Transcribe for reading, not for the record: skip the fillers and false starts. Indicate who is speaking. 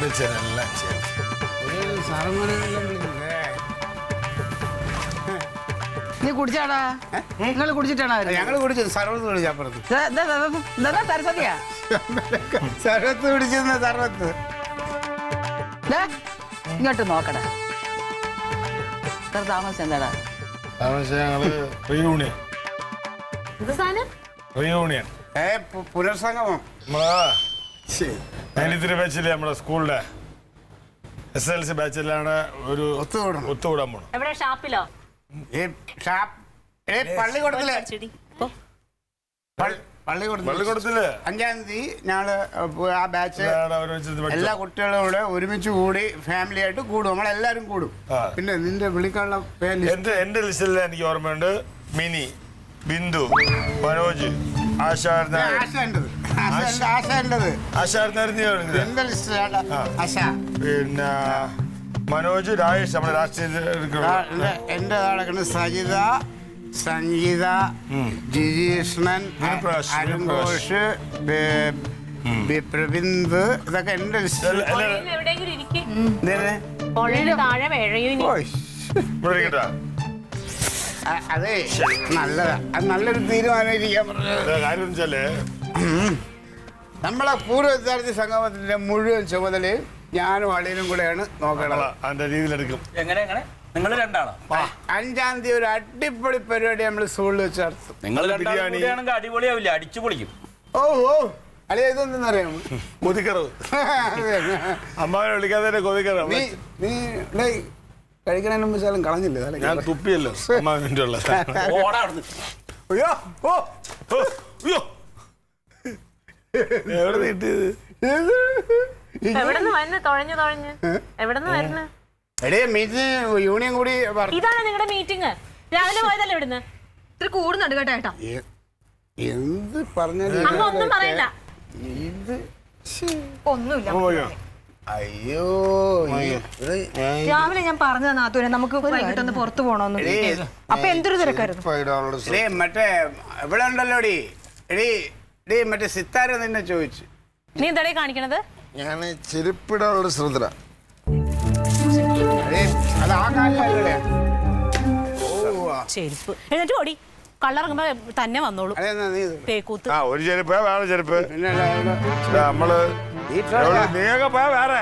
Speaker 1: ഏൽപ്പിച്ചെല്ലാം ചെയ്യും.
Speaker 2: നീ കുടിച്ചാടാ? നിങ്ങൾ കുടിച്ചിട്ടാണോ?
Speaker 3: ഞങ്ങൾ കുടിച്ചത് സർവത്ത് കുടിച്ചപ്പുറത്ത്.
Speaker 2: സരസ്വതിയാ
Speaker 3: സർവത്ത് കുടിച്ചിരുന്ന സർവത്ത്.
Speaker 2: ഇങ്ങോട്ട് നോക്കടാ. താമസം എന്താടാ?
Speaker 1: താമസം ഞങ്ങള് റീയൂണിയൻ. റീയൂണിയൻ
Speaker 3: പുനർസംഗമം.
Speaker 1: നമ്മളെ ബാച്ചില് നമ്മുടെ സ്കൂളിലെ SLC ബാച്ചിലാണ് ഒരു ഒത്തുകൂടാൻ പോണം.
Speaker 3: പള്ളിക്കൂടത്തില് 5-ാം തീയതി ഞങ്ങള് ആ ബാച്ച് എല്ലാ കുട്ടികളും കൂടെ ഒരുമിച്ച് കൂടി ഫാമിലി ആയിട്ട് കൂടും. നമ്മളെല്ലാരും കൂടും. പിന്നെ നിന്റെ വിളിക്കാനുള്ള പേര്
Speaker 1: എന്റെ ലിസ്റ്റിൽ എനിക്ക് ഓർമ്മയുണ്ട്. മിനി, ബിന്ദു, മനോജ്, പിന്നെ മനോജ്, രാജേഷ് നമ്മുടെ രാഷ്ട്രീയ.
Speaker 3: എന്റെ നടക്കുന്നത് സജിത, സംഗീത, ജിജീഷ്ണൻ, അരുൺഘോഷ്, പ്രവിന്ദ്, ഇതൊക്കെ എന്റെ ലിസ്റ്റ്. അതെ നല്ലതാ. അത് നല്ലൊരു തീരുമാനമായിരിക്കാൻ പറഞ്ഞത്. നമ്മളെ പൂർവ്വ വിദ്യാർത്ഥി സംഗമത്തിന്റെ മുഴുവൻ ചുമതലയും ഞാനും അളിയനും കൂടെയാണ് നോക്കണത്.
Speaker 1: അതിന്റെ രീതിയിലെടുക്കും.
Speaker 4: നിങ്ങൾ രണ്ടാണോ?
Speaker 3: 5-ാം തീയതി ഒരു അടിപൊളി പരിപാടി നമ്മൾ സ്കൂളിൽ വെച്ച് നടത്തും.
Speaker 4: നിങ്ങൾ അടിപൊളിയാവില്ല, അടിച്ചു പൊളിക്കും.
Speaker 3: ഓ അളിയ ഇതൊന്നറിയാമോ?
Speaker 1: കൊതിക്കറവ്. അമ്മാനെ വിളിക്കാതെ കൊതിക്കറവ്.
Speaker 3: നീ കഴിക്കണതിന് മുമ്പ് ശാലം കളഞ്ഞില്ലേ?
Speaker 1: ഞാൻ തുപ്പിയല്ലോ അമ്മാവിന്റെ ഉള്ള. എവിടെ കിട്ടിയത്?
Speaker 3: യൂണിയൻ കൂടി
Speaker 5: ഇതാണ് നിങ്ങളുടെ മീറ്റിംഗ്. രാവിലെ പോയതല്ലേ ഇവിടുന്ന്? ഇത്ര കൂടുന്നുണ്ട് കേട്ടോ ഏട്ടാ.
Speaker 3: എന്ത് പറഞ്ഞാലും
Speaker 5: ഒന്നും പറയണ്ട.
Speaker 3: ഇത്
Speaker 5: ഒന്നുമില്ല.
Speaker 3: അയ്യോ
Speaker 5: രാവിലെ ഞാൻ പറഞ്ഞ നാത്തൂനെ നമുക്ക് വൈകിട്ടൊന്ന് പുറത്തു പോണോന്ന്. അപ്പൊ എന്തൊരു തിരക്കായിരുന്നു.
Speaker 3: മറ്റേ ഇവിടെ ഉണ്ടല്ലോ എടീ മറ്റേ സിത്താര നിന്നെ ചോദിച്ചു.
Speaker 5: നീ എന്താ കാണിക്കണത്?
Speaker 6: ഞാൻ ചെരുപ്പിടാനുള്ള ശ്രദ്ധ.
Speaker 5: ചെരുപ്പ് എന്നിട്ട് ഓടി കള്ളിറങ്ങുമ്പോ തന്നെ വന്നോളൂ. തേക്കൂത്ത്
Speaker 1: ഒരു ചെരുപ്പ് വേറെ ചെരുപ്പ്. നമ്മള് നീയൊക്കെ പോയാ വേറെ.